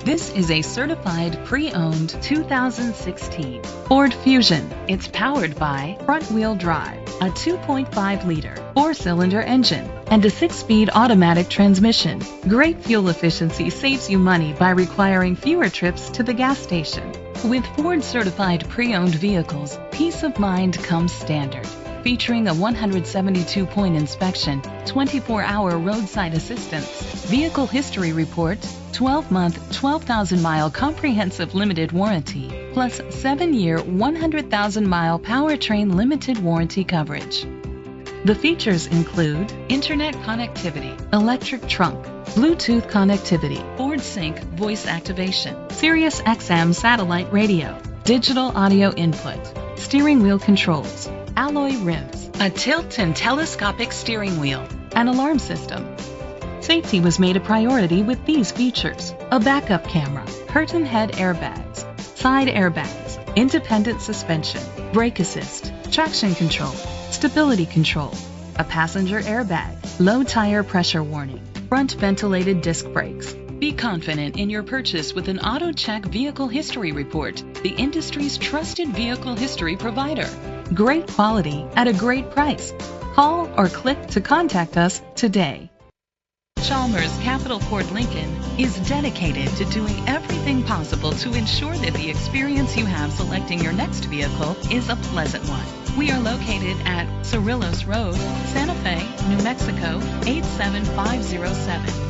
This is a certified pre-owned 2016 Ford Fusion. It's powered by front-wheel drive, a 2.5-liter four-cylinder engine, and a 6-speed automatic transmission. Great fuel efficiency saves you money by requiring fewer trips to the gas station. With Ford certified pre-owned vehicles, peace of mind comes standard. Featuring a 172-point inspection, 24-hour roadside assistance, vehicle history report, 12-month, 12,000-mile comprehensive limited warranty, plus 7-year, 100,000-mile powertrain limited warranty coverage. The features include internet connectivity, electric trunk, Bluetooth connectivity, Ford Sync voice activation, Sirius XM satellite radio, digital audio input, steering wheel controls, alloy rims, a tilt and telescopic steering wheel, an alarm system. Safety was made a priority with these features: a backup camera, curtain head airbags, side airbags, independent suspension, brake assist, traction control, stability control, a passenger airbag, low tire pressure warning, front ventilated disc brakes. Be confident in your purchase with an AutoCheck Vehicle History Report, the industry's trusted vehicle history provider. Great quality at a great price. Call or click to contact us today. Chalmers Capital Ford Lincoln is dedicated to doing everything possible to ensure that the experience you have selecting your next vehicle is a pleasant one. We are located at Cerrillos Road, Santa Fe, New Mexico 87507.